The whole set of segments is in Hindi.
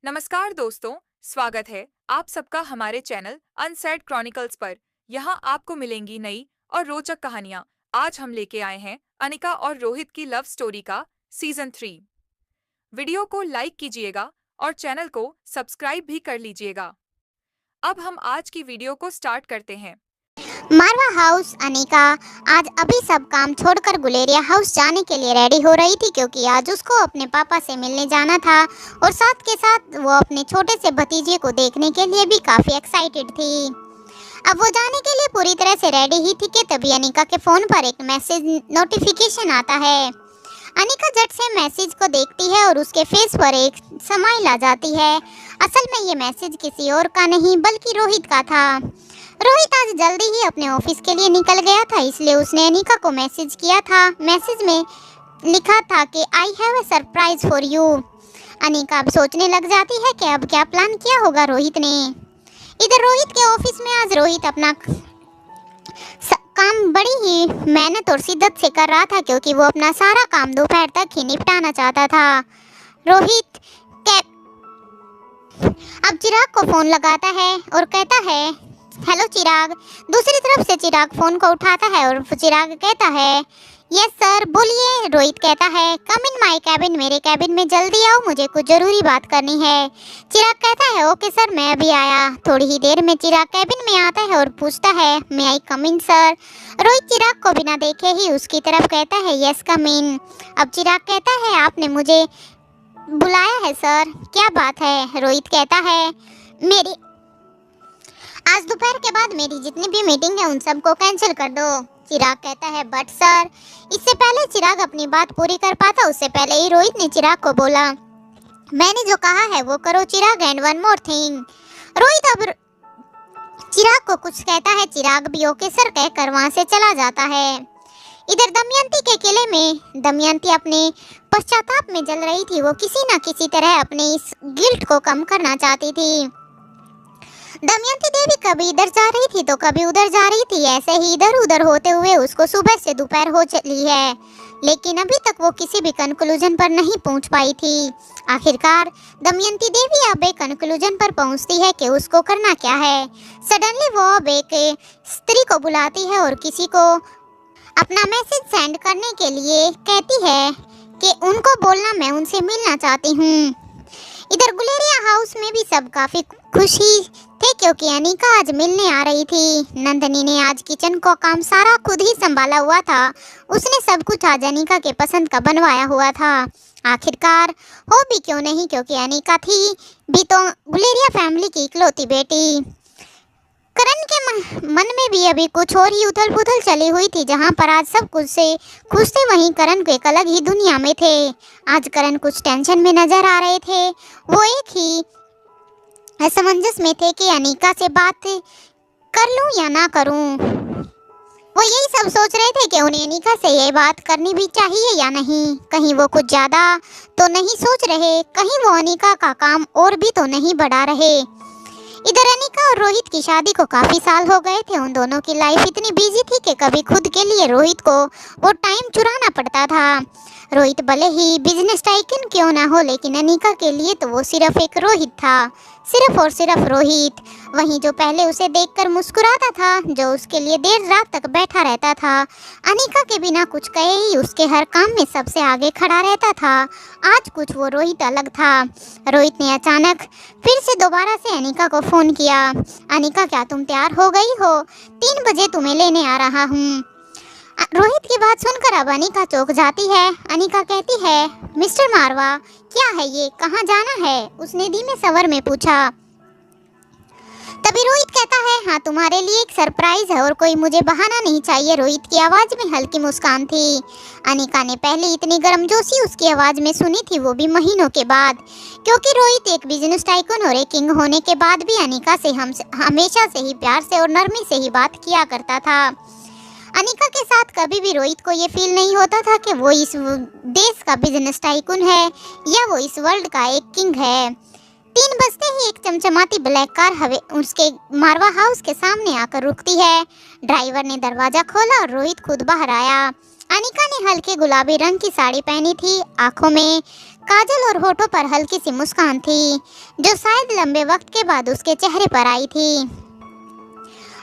नमस्कार दोस्तों, स्वागत है आप सबका हमारे चैनल अनसेड क्रॉनिकल्स पर। यहाँ आपको मिलेंगी नई और रोचक कहानियाँ। आज हम लेके आए हैं अनिका और रोहित की लव स्टोरी का सीजन 3। वीडियो को लाइक कीजिएगा और चैनल को सब्सक्राइब भी कर लीजिएगा। अब हम आज की वीडियो को स्टार्ट करते हैं। मारवा हाउस। अनिका आज अभी सब काम छोड़कर गुलेरिया हाउस जाने के लिए रेडी हो रही थी, क्योंकि आज उसको अपने पापा से मिलने जाना था और साथ के साथ वो अपने छोटे से भतीजे को देखने के लिए भी काफी एक्साइटेड थी। अब वो जाने के लिए पूरी तरह से रेडी ही थी कि तभी अनिका के फोन पर एक मैसेज नोटिफिकेशन आता है। अनिका झट से मैसेज को देखती है और उसके फेस पर एक स्माइल आ जाती है। असल में ये मैसेज किसी और का नहीं बल्कि रोहित का था। रोहित आज जल्दी ही अपने ऑफिस के लिए निकल गया था, इसलिए उसने अनिका को मैसेज किया था। मैसेज में लिखा था कि I have a surprise for you. Anika अब सोचने लग जाती है कि अब क्या प्लान किया होगा रोहित ने। इधर रोहित के ऑफिस में आज रोहित अपना काम बड़ी ही मेहनत और शिद्दत से कर रहा था, क्योंकि वो अपना सारा काम दोपहर तक ही निपटाना चाहता था। रोहित अब चिराग को फोन लगाता है और कहता है हेलो चिराग। दूसरी तरफ से चिराग फोन को उठाता है और चिराग कहता है यस सर बोलिए। रोहित कहता है कम इन माय कैबिन, मेरे कैबिन में जल्दी आओ, मुझे कुछ जरूरी बात करनी है। चिराग कहता है ओके सर, मैं अभी आया। थोड़ी ही देर में चिराग कैबिन में आता है और पूछता है मैं आई कम इन सर। रोहित चिराग को बिना देखे ही उसकी तरफ कहता है यस कम इन। अब चिराग कहता है आपने मुझे बुलाया है सर, क्या बात है। रोहित कहता है मेरी आज दोपहर के बाद मेरी जितनी भी मीटिंग है उन सबको कैंसिल कर दो। चिराग कहता है बट सर। इससे पहले चिराग अपनी बात पूरी कर पाता उससे पहले ही रोहित ने चिराग को बोला मैंने जो कहा है वो करो Chirag, and one more thing. Rohit अब चिराग को कुछ कहता है, चिराग भी ओके सर कहकर वहां से चला जाता है। इधर दमयंती के किले में दमयंती अपने पश्चाताप में जल रही थी। वो किसी न किसी तरह अपने इस गिल्ट को कम करना चाहती थी। दमयंती देवी कभी इधर जा रही थी तो कभी उधर जा रही थी। ऐसे ही इधर उधर होते हुए उसको सुबह से दोपहर हो चली है, लेकिन अभी तक वो किसी भी कंक्लूजन पर नहीं पहुंच पाई थी। आखिरकार दमयंती देवी अब एक कंक्लूजन पर पहुंचती है कि उसको करना क्या है। सडनली वो अब एक स्त्री को बुलाती है और किसी को अपना मैसेज सेंड करने के लिए कहती है कि उनको बोलना मैं उनसे मिलना चाहती हूँ। इधर गुलेरिया हाउस में भी सब काफी खुशी थे, क्योंकि अनिका आज मिलने आ रही थी। नंदनी ने आज किचन का काम सारा खुद ही संभाला हुआ था। उसने सब कुछ आज अनिका के पसंद का बनवाया हुआ था। आखिरकार हो भी क्यों नहीं, क्योंकि अनिका थी भी तो गुलेरिया फैमिली की इकलौती बेटी। करण के मन में भी अभी कुछ और ही उथल पुथल चली हुई थी। जहां पर आज सब कुछ से खुश थे, वहीं करण को एक अलग ही दुनिया में थे। आज करण कुछ टेंशन में नजर आ रहे थे। वो एक ही असमंजस में थे कि अनिका से बात कर लूं या ना करूं। वो यही सब सोच रहे थे कि उन्हें अनिका से ये बात करनी भी चाहिए या नहीं। कहीं वो कुछ ज़्यादा तो नहीं सोच रहे, कहीं वो अनिका का काम और भी तो नहीं बढ़ा रहे। इधर अनिका और रोहित की शादी को काफ़ी साल हो गए थे। उन दोनों की लाइफ इतनी बिजी थी कि कभी खुद के लिए रोहित को वो टाइम चुराना पड़ता था। रोहित भले ही बिजनेस टाइकन क्यों ना हो, लेकिन अनिका के लिए तो वो सिर्फ एक रोहित था, सिर्फ और सिर्फ रोहित। वहीं जो पहले उसे देखकर मुस्कुराता था, जो उसके लिए देर रात तक बैठा रहता था, अनिका के बिना कुछ कहे ही उसके हर काम में सबसे आगे खड़ा रहता था, आज कुछ वो रोहित अलग था। रोहित ने अचानक फिर से दोबारा से अनिका को फ़ोन किया। अनिका क्या तुम तैयार हो गई हो? 3 बजे तुम्हें लेने आ रहा हूँ। रोहित की बात सुनकर अब अनिका चौंक जाती है। अनिका कहती है मिस्टर मारवा क्या है ये, कहाँ जाना है? उसने धीमे स्वर में पूछा। तभी रोहित कहता है हाँ तुम्हारे लिए एक सरप्राइज है और कोई मुझे बहाना नहीं चाहिए। रोहित की आवाज़ में हल्की मुस्कान थी। अनिका ने पहले इतनी गर्मजोशी उसकी आवाज़ में सुनी थी, वो भी महीनों के बाद, क्योंकि रोहित एक बिजनेस टाइकून और एक किंग होने के बाद भी अनिका से हमेशा से ही प्यार से और नरमी से ही बात किया करता था। अनिका के साथ कभी भी रोहित को ये फील नहीं होता था कि वो इस देश का बिजनेस टाइकून है या वो इस वर्ल्ड का एक किंग है। 3 बजते ही एक चमचमाती ब्लैक कार उसके मारवा हाउस के सामने आकर रुकती है। ड्राइवर ने दरवाजा खोला और रोहित खुद बाहर आया। अनिका ने हल्के गुलाबी रंग की साड़ी पहनी थी, आंखों में काजल और होठों पर हल्की सी मुस्कान थी, जो शायद लंबे वक्त के बाद उसके चेहरे पर आई थी।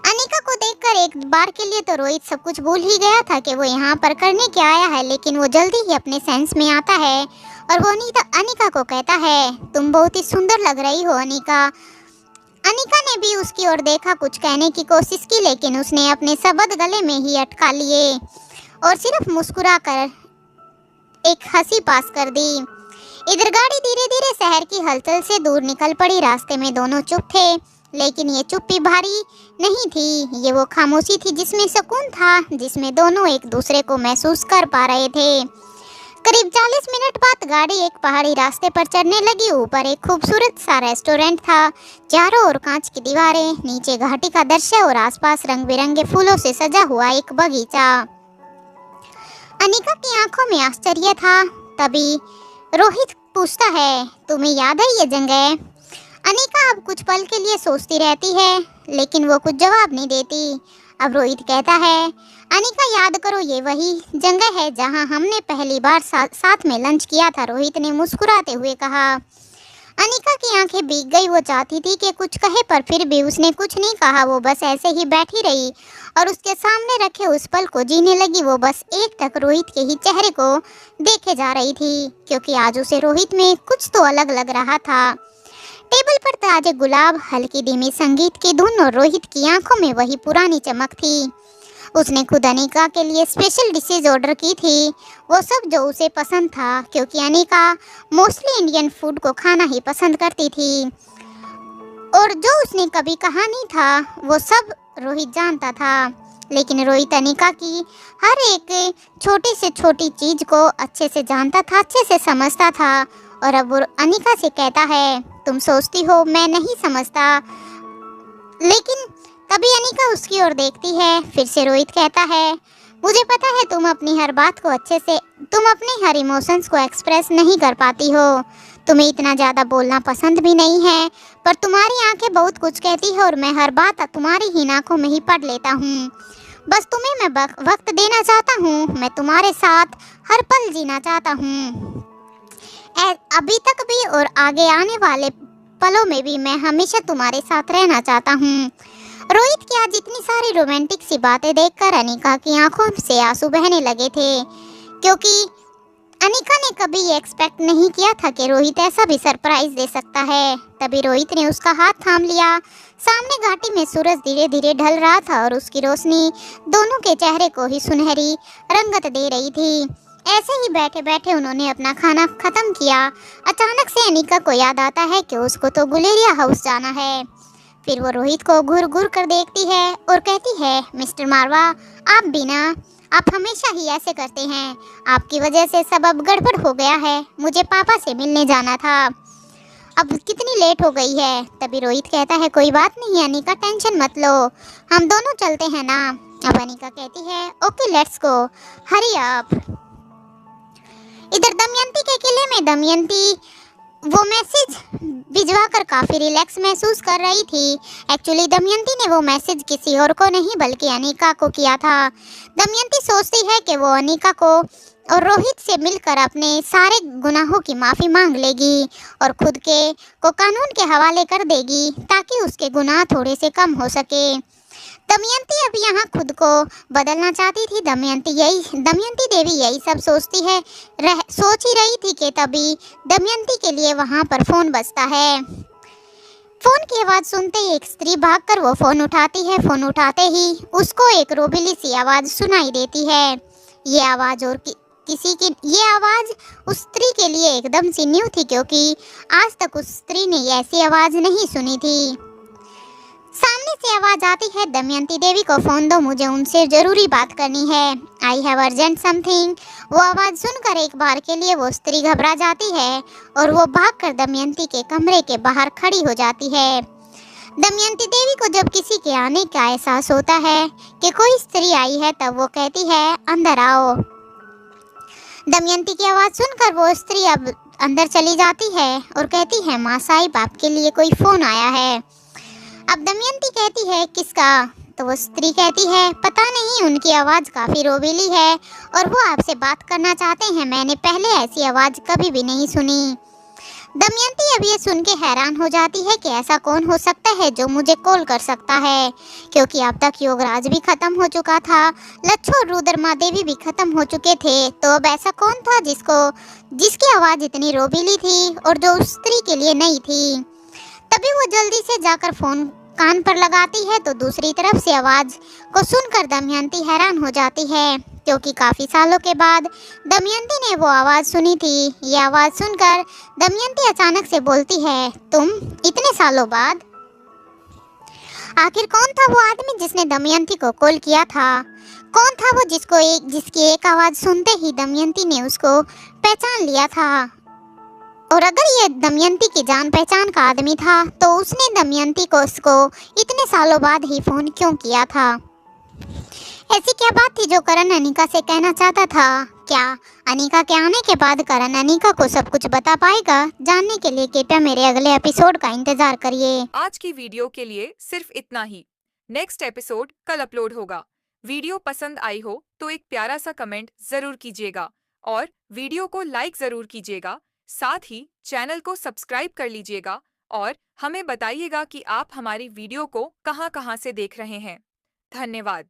अनिका को देखकर एक बार के लिए तो रोहित सब कुछ भूल ही गया था कि वो यहाँ पर करने क्या आया है, लेकिन वो जल्दी ही अपने सेंस में आता है और वो अनिका को कहता है, तुम बहुत ही सुंदर लग रही हो अनिका। अनिका ने भी उसकी ओर देखा, कुछ कहने की कोशिश की, लेकिन उसने अपने शब्द गले में ही अटका लिए और सिर्फ मुस्कुराकर एक हंसी पास कर दी। इधर गाड़ी धीरे धीरे शहर की हलचल से दूर निकल पड़ी। रास्ते में दोनों चुप थे, लेकिन ये चुप्पी भारी नहीं थी, ये वो खामोशी थी जिसमें सुकून था, जिसमें दोनों एक दूसरे को महसूस कर पा रहे थे। करीब 40 मिनट बाद गाड़ी एक पहाड़ी रास्ते पर चढ़ने लगी। ऊपर एक खूबसूरत सा रेस्टोरेंट था, चारों ओर कांच की दीवारें, नीचे घाटी का दृश्य और आसपास रंग बिरंगे फूलों से सजा हुआ एक बगीचा। अनिका की आंखों में आश्चर्य था। तभी रोहित पूछता है, तुम्हें याद है ये जगह? अनिका अब कुछ पल के लिए सोचती रहती है, लेकिन वो कुछ जवाब नहीं देती। अब रोहित कहता है, अनिका याद करो, ये वही जगह है जहां हमने पहली बार साथ में लंच किया था। रोहित ने मुस्कुराते हुए कहा। अनिका की आंखें भीग गई। वो चाहती थी कि कुछ कहे, पर फिर भी उसने कुछ नहीं कहा। वो बस ऐसे ही बैठी रही और उसके सामने रखे उस पल को जीने लगी। वो बस एक टक रोहित के ही चेहरे को देखे जा रही थी, क्योंकि आज उसे रोहित में कुछ तो अलग लग रहा था। टेबल पर ताजे गुलाब, हल्की धीमी संगीत की धुन और रोहित की आंखों में वही पुरानी चमक थी। उसने खुद अनिका के लिए स्पेशल डिशेज ऑर्डर की थी, वो सब जो उसे पसंद था, क्योंकि अनिका मोस्टली इंडियन फूड को खाना ही पसंद करती थी। और जो उसने कभी कहा नहीं था, वो सब रोहित जानता था। लेकिन रोहित अनिका की हर एक छोटी से छोटी चीज को अच्छे से जानता था, अच्छे से समझता था। और अब वो अनिका से कहता है, तुम सोचती हो मैं नहीं समझता, लेकिन तभी अनिका उसकी ओर देखती है। फिर से रोहित कहता है, मुझे पता है तुम अपनी हर बात को तुम अपने हर इमोशंस को एक्सप्रेस नहीं कर पाती हो, तुम्हें इतना ज़्यादा बोलना पसंद भी नहीं है, पर तुम्हारी आंखें बहुत कुछ कहती है और मैं हर बात तुम्हारी ही आंखों में ही पढ़ लेता हूँ। बस तुम्हें मैं वक्त देना चाहता हूँ, मैं तुम्हारे साथ हर पल जीना चाहता हूँ, अभी तक भी और आगे आने वाले पलों में भी मैं हमेशा तुम्हारे साथ रहना चाहता हूँ। रोहित की आज इतनी सारी रोमांटिक सी बातें देखकर अनिका की आंखों से आंसू बहने लगे थे, क्योंकि अनिका ने कभी ये एक्सपेक्ट नहीं किया था कि रोहित ऐसा भी सरप्राइज दे सकता है। तभी रोहित ने उसका हाथ थाम लिया। सामने घाटी में सूरज धीरे धीरे ढल रहा था और उसकी रोशनी दोनों के चेहरे को ही सुनहरी रंगत दे रही थी। ऐसे ही बैठे बैठे उन्होंने अपना खाना खत्म किया। अचानक से अनिका को याद आता है कि उसको तो गुलेरिया हाउस जाना है। फिर वो रोहित को घूर घूर कर देखती है और कहती है, मिस्टर मारवा, आप हमेशा ही ऐसे करते हैं, आपकी वजह से सब अब गड़बड़ हो गया है, मुझे पापा से मिलने जाना था, अब कितनी लेट हो गई है। तभी रोहित कहता है, कोई बात नहीं अनिका, टेंशन मत लो, हम दोनों चलते हैं ना। अब अनिका कहती है, okay let's go, hurry up. इधर दमयंती के किले में दमयंती वो मैसेज भिजवा कर काफ़ी रिलैक्स महसूस कर रही थी। एक्चुअली दमयंती ने वो मैसेज किसी और को नहीं बल्कि अनिका को किया था। दमयंती सोचती है कि वो अनिका को और रोहित से मिलकर अपने सारे गुनाहों की माफ़ी मांग लेगी और खुद को कानून के हवाले कर देगी, ताकि उसके गुनाह थोड़े से कम हो सके। दमयंती अब यहाँ खुद को बदलना चाहती थी। दमयंती देवी यही सब सोच ही रही थी कि तभी दमयंती के लिए वहाँ पर फ़ोन बजता है। फ़ोन की आवाज़ सुनते ही एक स्त्री भागकर वो फ़ोन उठाती है। फ़ोन उठाते ही उसको एक रोबीली सी आवाज़ सुनाई देती है। ये आवाज़ उस स्त्री के लिए एकदम सी न्यू थी, क्योंकि आज तक उस स्त्री ने ऐसी आवाज़ नहीं सुनी थी। सामने से आवाज आती है, दमयंती देवी को फोन दो, मुझे उनसे जरूरी बात करनी है, आई हैव अर्जेंट समथिंग। वो आवाज सुनकर एक बार के लिए वो स्त्री घबरा जाती है और वो भागकर दमयंती के कमरे के बाहर खड़ी हो जाती है। दमयंती देवी को जब किसी के आने का एहसास होता है कि कोई स्त्री आई है, तब वो कहती है, अंदर आओ। दमयंती की आवाज सुनकर वो स्त्री अब अंदर चली जाती है और कहती है, माँ साहिब आपके लिए कोई फोन आया है। अब दमयंती कहती है, किसका? तो वो स्त्री कहती है, पता नहीं, उनकी आवाज़ काफ़ी रोबीली है और वो आपसे बात करना चाहते हैं। मैंने पहले ऐसी आवाज़ कभी भी नहीं सुनी। दमयंती अब ये सुन के हैरान हो जाती है कि ऐसा कौन हो सकता है जो मुझे कॉल कर सकता है, क्योंकि अब तक योगराज भी खत्म हो चुका था, लच्छू और रुद्रमा देवी भी खत्म हो चुके थे। तो अब ऐसा कौन था जिसकी आवाज़ इतनी रोबीली थी और जो उस स्त्री के लिए नई थी। तभी वो जल्दी से जाकर फोन कान पर लगाती है, तो दूसरी तरफ से आवाज़ को सुनकर दमयंती हैरान हो जाती है, क्योंकि काफ़ी सालों के बाद दमयंती ने वो आवाज़ सुनी थी। ये आवाज़ सुनकर दमयंती अचानक से बोलती है, तुम इतने सालों बाद? आखिर कौन था वो आदमी जिसने दमयंती को कॉल किया था? कौन था वो जिसकी एक आवाज़ सुनते ही दमयंती ने उसको पहचान लिया था? और अगर ये दमयंती की जान पहचान का आदमी था, तो उसने दमयंती को उसको इतने सालों बाद ही फोन क्यों किया था? ऐसी क्या बात थी जो करण अनिका से कहना चाहता था? क्या अनिका के आने के बाद करण अनिका को सब कुछ बता पाएगा? जानने के लिए कृपया मेरे अगले एपिसोड का इंतजार करिए। आज की वीडियो के लिए सिर्फ इतना ही। नेक्स्ट एपिसोड कल अपलोड होगा। वीडियो पसंद आई हो तो एक प्यारा सा कमेंट जरूर कीजिएगा और वीडियो को लाइक जरूर कीजिएगा। साथ ही चैनल को सब्सक्राइब कर लीजिएगा और हमें बताइएगा कि आप हमारी वीडियो को कहां-कहां से देख रहे हैं। धन्यवाद।